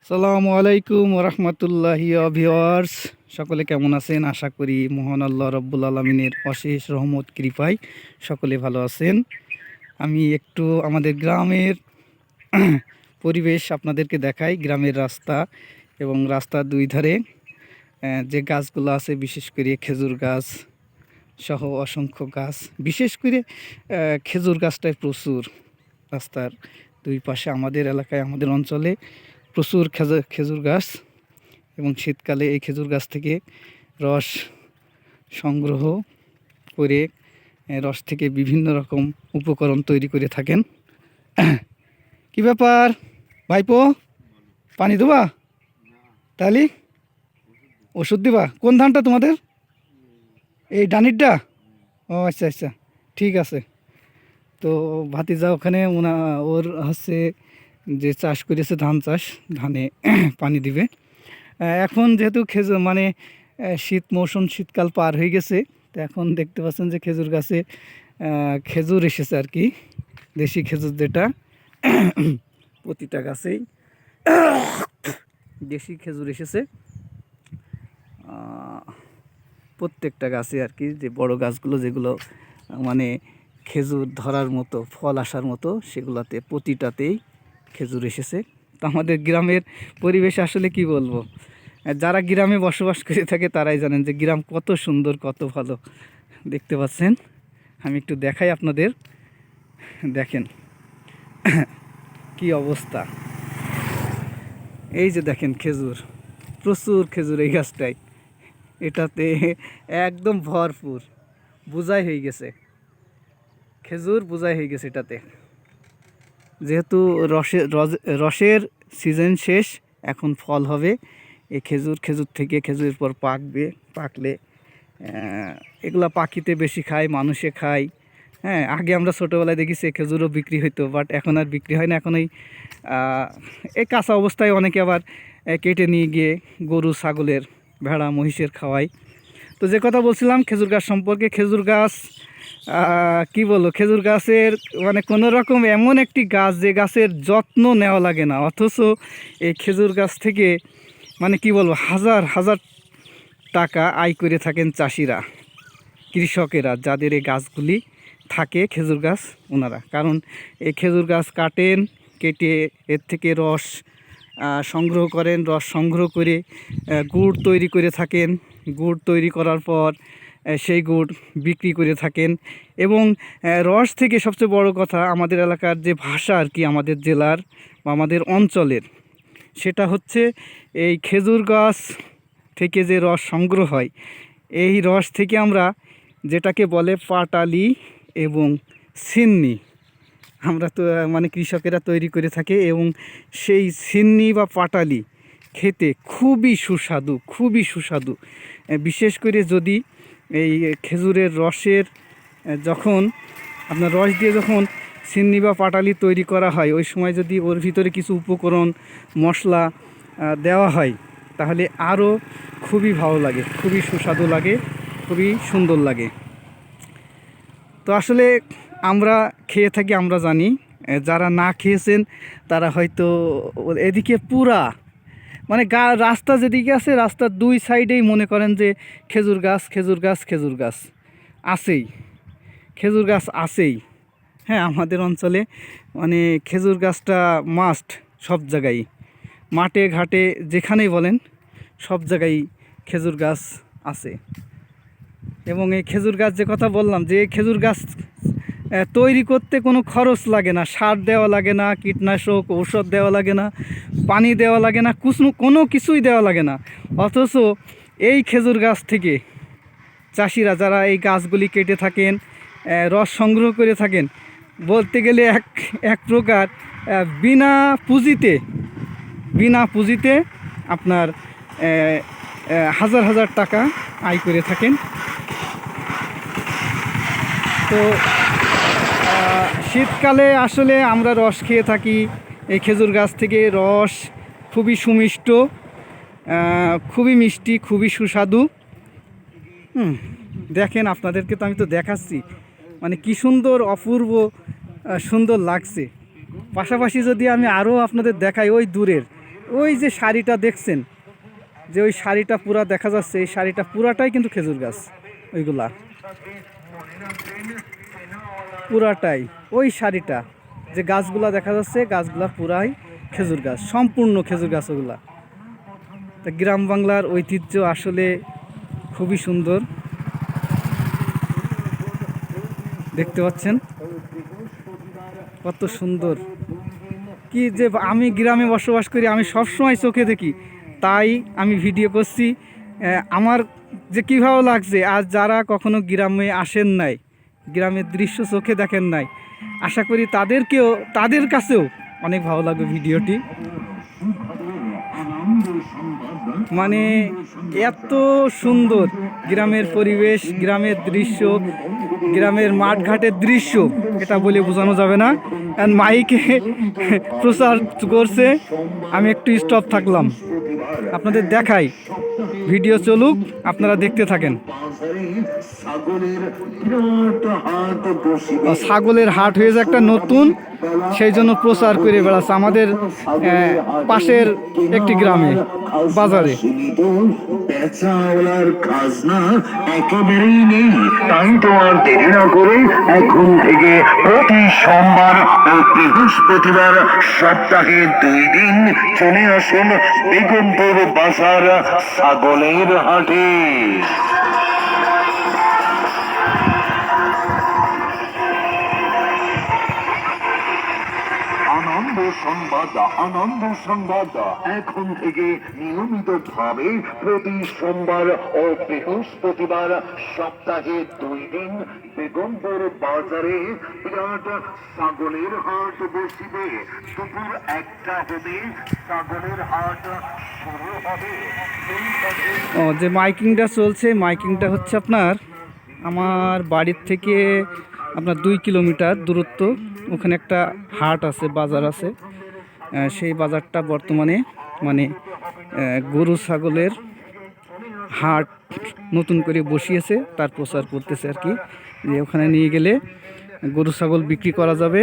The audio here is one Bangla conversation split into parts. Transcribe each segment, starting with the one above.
আসসালামু আলাইকুম রহমতুল্লাহি ভিউয়ার্স, সকলে কেমন আছেন? আশা করি মহান আল্লাহ রব্বুল আলমিনের অশেষ রহমত কৃপায় সকলে ভালো আছেন। আমি একটু আমাদের গ্রামের পরিবেশ আপনাদেরকে দেখাই। গ্রামের রাস্তা এবং রাস্তার দুই ধারে যে গাছগুলো আছে, বিশেষ করে খেজুর গাছ সহ অসংখ্য গাছ, বিশেষ করে খেজুর গাছটাই প্রচুর। রাস্তার দুই পাশে আমাদের এলাকায়, আমাদের অঞ্চলে প্রচুর খেজুর গাছ, এবং শীতকালে এই খেজুর গাছ থেকে রস সংগ্রহ করে রস থেকে বিভিন্ন রকম উপকরণ তৈরি করে থাকেন। কি ব্যাপার ভাইপো, পানি দেবা? তাহলে ওষুধ দিবা? কোন ধানটা তোমাদের? এই ডানিরটা? ও আচ্ছা আচ্ছা, ঠিক আছে। তো ভাতিজা ওখানে ওর হচ্ছে যে চাষ করেছে, ধান চাষ, ধানে পানি দিবে। এখন যেহেতু খেজুর মানে শীত মৌসুম, শীতকাল পার হয়ে গেছে, তো এখন দেখতে পাচ্ছেন যে খেজুর গাছে খেজুর এসেছে আর কি, দেশি খেজুর যেটা প্রতিটা গাছেই দেশি খেজুর এসেছে। প্রত্যেকটা গাছে আর কি, যে বড় গাছগুলো যেগুলো মানে খেজুর ধরার মতো, ফল আসার মতো, সেগুলোতে প্রতিটাতেই খেজুর এসেছে। তো আমাদের গ্রামের পরিবেশ আসলে কি বলবো, যারা গ্রামে বসবাস করে থাকে তারাই জানেন যে গ্রাম কত সুন্দর, কত ভালো। দেখতে পাচ্ছেন, আমি একটু দেখাই আপনাদের, দেখেন কি অবস্থা। এই যে দেখেন খেজুর, প্রচুর খেজুর এই গাছটায়, এটাতে একদম ভরপুর, বোঝাই হয়ে গেছে, খেজুর বোঝাই হয়ে গেছে এটাতে। যেহেতু রসের সিজন শেষ, এখন ফল হবে। এই খেজুর থেকে খেজুরের পর পাকবে, পাকলে এগুলা পাখিতে বেশি খায়, মানুষে খায়। হ্যাঁ, আগে আমরা ছোটোবেলায় দেখেছি খেজুরও বিক্রি হইতো, বাট এখন আর বিক্রি হয় না। এখন এই কাঁচা অবস্থায় অনেকে আবার কেটে নিয়ে গিয়ে গরু, ছাগলের, ভেড়া, মহিষের খাওয়ায়। তো যে কথা বলছিলাম খেজুর গাছ সম্পর্কে, খেজুর গাছ কি বলবো, খেজুর গাছের মানে কোনো রকম এমন একটি গাছ যে গাছের যত্ন নেওয়া লাগে না, অথচ এই খেজুর গাছ থেকে মানে কি বলবো, হাজার হাজার টাকা আয় করে থাকেন চাষিরা, কৃষকেরা, যাদের এই গাছগুলি থাকে, খেজুর গাছ ওনারা। কারণ এই খেজুর গাছ কাটেন, কেটে এর থেকে রস সংগ্রহ করেন, রস সংগ্রহ করে গুড় তৈরি করে থাকেন। গুড় তৈরি করার পর সেই গুড় বিক্রি করে থাকেন। এবং রস থেকে সবচেয়ে বড় কথা, আমাদের এলাকার যে ভাষা আর কি, আমাদের জেলার বা আমাদের অঞ্চলের, সেটা হচ্ছে এই খেজুর গাছ থেকে যে রস সংগ্রহ হয়, এই রস থেকে আমরা যেটাকে বলে পাটালি এবং সিন্নি, আমরা তো মানে কৃষকেরা তৈরি করে থাকে। এবং সেই সিন্নি বা পাটালি খেতে খুবই সুস্বাদু, খুবই সুস্বাদু। বিশেষ করে যদি এই খেজুরের রসের যখন আপনার রস দিয়ে যখন সিন্নি বা পাটালি তৈরি করা হয়, ওই সময় যদি ওর ভিতরে কিছু উপকরণ, মশলা দেওয়া হয়, তাহলে আরও খুবই ভালো লাগে, খুবই সুস্বাদু লাগে, খুবই সুন্দর লাগে। তো আসলে আমরা খেয়ে থাকি, আমরা জানি। যারা না খেয়েছেন তারা হয়তো এদিকে পুরা মানে রাস্তা যেদিকে আছে, রাস্তার দুই সাইডেই মনে করেন যে খেজুর গাছ, খেজুর গাছ, খেজুর গাছ আছেই, খেজুর গাছ আছেই। হ্যাঁ, আমাদের অঞ্চলে মানে খেজুর গাছটা মাস্ট, সব জায়গায়, মাঠে ঘাটে যেখানেই বলেন, সব জায়গায় খেজুর গাছ আছে। এবং এই খেজুর গাছ, যে কথা বললাম, যে খেজুর গাছ তৈরি করতে কোনো খরচ লাগে না, সার দেওয়া লাগে না, কীটনাশক ঔষধ দেওয়া লাগে না, পানি দেওয়া লাগে না, কোনো কিছুই দেওয়া লাগে না। অথচ এই খেজুর গাছ থেকে চাষিরা, যারা এই গাছগুলি কেটে থাকেন, রস সংগ্রহ করে থাকেন, বলতে গেলে এক প্রকার বিনা পুঁজিতে আপনার হাজার হাজার টাকা আয় করে থাকেন। তো শীতকালে আসলে আমরা রস খেয়ে থাকি এই খেজুর গাছ থেকে। রস খুবই সুমিষ্ট, খুবই মিষ্টি, খুবই সুস্বাদু। দেখেন, আপনাদেরকে তো আমি তো দেখাচ্ছি, মানে কি সুন্দর, অপূর্ব সুন্দর লাগছে। পাশাপাশি যদি আমি আরও আপনাদের দেখাই, ওই দূরের ওই যে শাড়িটা দেখছেন, যে ওই শাড়িটা পুরা দেখা যাচ্ছে, এই শাড়িটা পুরাটাই কিন্তু খেজুর গাছ। ওইগুলা পুরাটাই, ওই শাড়িটা যে গাছগুলা দেখা যাচ্ছে, গাছগুলা পুরাই খেজুর গাছ, সম্পূর্ণ খেজুর গাছ ওগুলা। তা গ্রাম বাংলার ঐতিহ্য আসলে খুবই সুন্দর, দেখতে পাচ্ছেন কত সুন্দর। কি যে আমি গ্রামে বসবাস করি, আমি সবসময় চোখে দেখি, তাই আমি ভিডিও করছি। আমার যে কী ভালো লাগছে, আর যারা কখনো গ্রামে আসেন নাই, গ্রামের দৃশ্য চোখে দেখেন নাই, আশা করি তাদের কাছেও অনেক ভালো লাগবে ভিডিওটি। মানে এত সুন্দর গ্রামের পরিবেশ, গ্রামের দৃশ্য, গ্রামের মাঠঘাটের দৃশ্য, এটা বলে বোঝানো যাবে না। মাইকে প্রচার করছে, আমি একটু স্টপ থাকলাম, আপনাদের দেখাই, ভিডিও চলুক, আপনারা দেখতে থাকেন। ছাগলের হাট হয়েছে একটা নতুন, সেই জন্য প্রচার করে বেড়াচ্ছে আমাদের পাশের একটি গ্রামে বাজারে। একেবারেই নেই, তাই তো আর দেরি না করে এখন থেকে প্রতি সোমবার ও বৃহস্পতিবার সপ্তাহে 2 দিন চলে আসুন বেগমপুর বাজার ছাগলের হাটে। আনন্দ সংবাদ এখন থেকে নিয়মিত ভাবে প্রতি সোমবার ও বৃহস্পতিবার সপ্তাহে 2 দিন বেগমপুর বাজারে বিরাট ছাগলের হাট বসিবে। দুপুর 1টা হবে ছাগলের হাট শুরু হবে। যে মাইকিংটা চলছে, মাইকিংটা হচ্ছে আপনার আমার বাড়ির থেকে আপনার 2 কিলোমিটার দূরত্ব, ওখানে একটা হাট আছে, বাজার আছে। সেই বাজারটা বর্তমানে মানে গরু ছাগলের হাট নতুন করে বসিয়েছে, তার প্রচার করতেছে আর কি, যে ওখানে নিয়ে গেলে গরু ছাগল বিক্রি করা যাবে।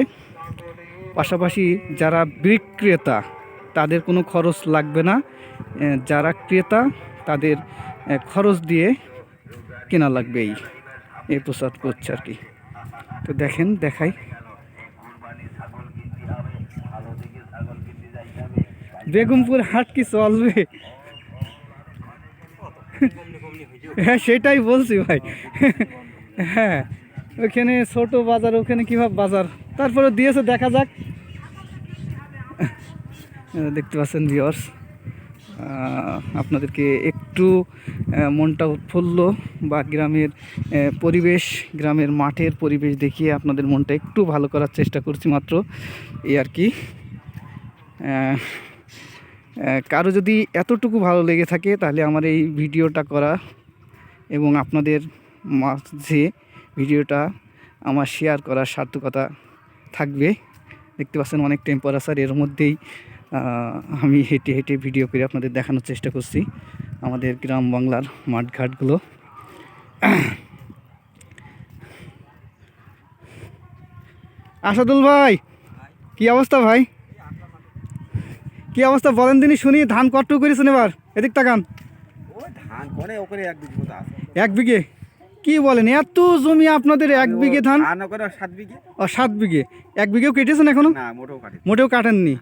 পাশাপাশি যারা বিক্রেতা তাদের কোনো খরচ লাগবে না, যারা ক্রেতা তাদের খরচ দিয়ে কেনা লাগবে, এই প্রচার করছে আর কি। তো দেখেন, দেখাই, বেগমপুর হাট কি চলবে? হ্যাঁ সেটাই বলছি ভাই। হ্যাঁ ওখানে ছোট বাজার, ওখানে কীভাবে বাজার, তারপরে দিয়েছে, দেখা যাক। দেখতে পাচ্ছেন ভিউয়ার্স, আপনাদেরকে একটু মনটা উৎফুল্ল বা গ্রামের পরিবেশ, গ্রামের মাঠের পরিবেশ দেখিয়ে আপনাদের মনটা একটু ভালো করার চেষ্টা করছি মাত্র, এই আর কি। কারো যদি এতটুকু ভালো লেগে থাকে তাহলে আমার এই ভিডিওটা করা এবং আপনাদের মাঝে ভিডিওটা আমার শেয়ার করার সার্থকতা থাকবে। দেখতে পাচ্ছেন অনেক টেম্পারেচার, এর মধ্যেই আমি হেঁটে হেঁটে ভিডিও করে আপনাদের দেখানোর চেষ্টা করছি আমাদের গ্রাম বাংলার মাঠঘাটগুলো। আসাদুল ভাই, কি অবস্থা ভাই? কি অবস্থা বলেন দিনই শুনি। ধান কতটুকু করেছেন এবার? এদিক তাকান। এক বিঘে? কি বলেন, এত জমি আপনাদের? 1 বিঘে ধান? 7 বিঘে। ও 7 বিঘে। 1 বিঘেও কেটেছেন এখনো? মোটেও কাটেননি।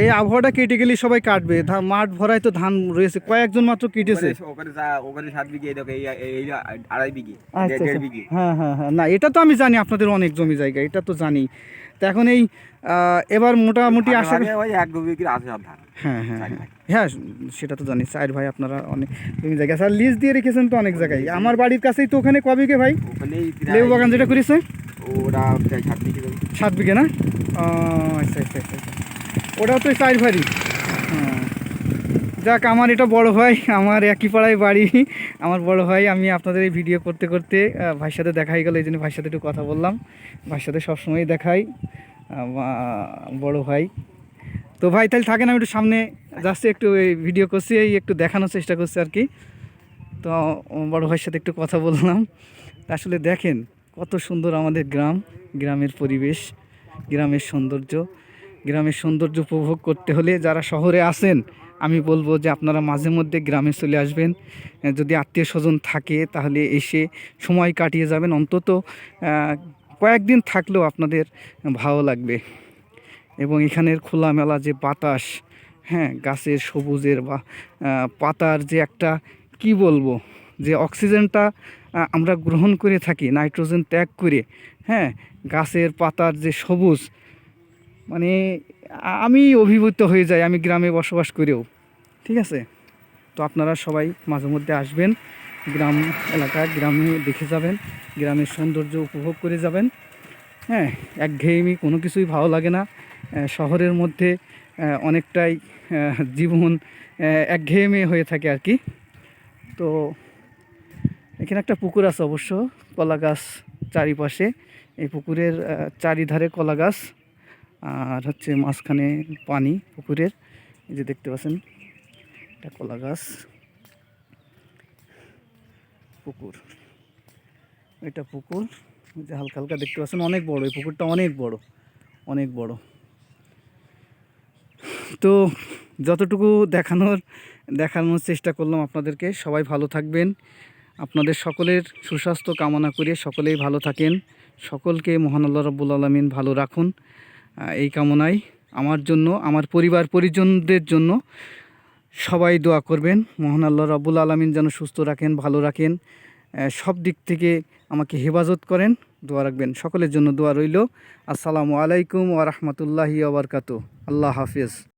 এই আবহাওয়াটা কেটে গেলে সবাই কাটবে, মাঠ ভরায় তো ধান রয়েছে, কয়েকজন মাত্র কেটেছে। হ্যাঁ হ্যাঁ হ্যাঁ, না এটা তো আমি জানি, আপনাদের অনেক জমি জায়গা, এটা তো জানি। তো এখন এই এবার মোটামুটি আশা, হ্যাঁ হ্যাঁ হ্যাঁ সেটা তো জানি। 4 ভাই আপনারা অনেক জমি জায়গা, স্যার লিজ দিয়ে রেখেছেন তো অনেক জায়গায়। আমার বাড়ির কাছেই তো, ওখানে ক বিঘে ভাই লেবু বাগান যেটা করেছে? 7 বিঘে না? আচ্ছা আচ্ছা আচ্ছা, ওটাও তো 4 ভাই। হ্যাঁ যাক, আমার এটা বড় ভাই, আমার একই পাড়ায় বাড়ি, আমার বড় ভাই। আমি আপনাদের এই ভিডিও করতে করতে ভাইয়ের সাথে দেখা হয়ে গেল, এই জন্য ভাইয়ের সাথে একটু কথা বললাম। ভাইয়ের সাথে সবসময়ই দেখাই, বড় ভাই। তো ভাই তাহলে থাকেন, আমি একটু সামনে যাচ্ছি, একটু এই ভিডিও করছি, এই একটু দেখানোর চেষ্টা করছি আর কি। তো বড় ভাইয়ের সাথে একটু কথা বললাম। আসলে দেখেন কত সুন্দর আমাদের গ্রাম, গ্রামের পরিবেশ, গ্রামের সৌন্দর্য। গ্রামের সৌন্দর্য উপভোগ করতে হলে যারা শহরে আছেন আমি বলবো যে আপনারা মাঝে মধ্যে গ্রামে চলে আসবেন। যদি আত্মীয় স্বজন থাকে তাহলে এসে সময় কাটিয়ে যাবেন, অন্তত কয়েকদিন থাকলেও আপনাদের ভালো লাগবে। এবং এখানের খোলামেলা যে বাতাস, হ্যাঁ, গাছের সবুজের বা পাতার যে একটা কি বলবো, যে অক্সিজেনটা আমরা গ্রহণ করে থাকি নাইট্রোজেন ত্যাগ করে, হ্যাঁ, গাছের পাতার যে সবুজ, মানে আমি অভিভূত হয়ে যাই আমি গ্রামে বসবাস করেও। ঠিক আছে, তো আপনারা সবাই মাঝে মধ্যে আসবেন গ্রাম এলাকায়, গ্রামে দেখে যাবেন, গ্রামের সৌন্দর্য উপভোগ করে যাবেন। হ্যাঁ, একঘেয়েমি কোনো কিছুই ভালো লাগে না। শহরের মধ্যে অনেকটাই জীবন একঘেয়েমি হয়ে থাকে আর কি। তো এখানে একটা পুকুর আছে অবশ্য, কলা গাছ চারিপাশে, এই পুকুরের চারিধারে কলা গাছ, আর হচ্ছে মাঝখানে পানি পুকুরের। এই যে দেখতে পাচ্ছেন এটা কলা গাছ, পুকুর, এটা পুকুর, যে হালকা হালকা দেখতে পাচ্ছেন অনেক বড়, এই পুকুরটা অনেক বড়, অনেক বড়। তো যতটুকু দেখানোর চেষ্টা করলাম আপনাদেরকে। সবাই ভালো থাকবেন, আপনাদের সকলের সুস্বাস্থ্য কামনা করে সকলেই ভালো থাকেন, সকলকে মহান আল্লাহ রাব্বুল আলামিন ভালো রাখুন, এই কামনায় আমার জন্য, আমার পরিবার পরিজনদের জন্য সবাই দোয়া করবেন। মহান আল্লাহ রাব্বুল আলামিন যেন সুস্থ রাখেন, ভালো রাখেন, সব দিক থেকে আমাকে হেফাজত করেন, দোয়া রাখবেন। সকলের জন্য দোয়া রইল। আসসালামু আলাইকুম ওয়া রাহমাতুল্লাহি ওয়া বারাকাতুহু। আল্লাহ হাফেজ।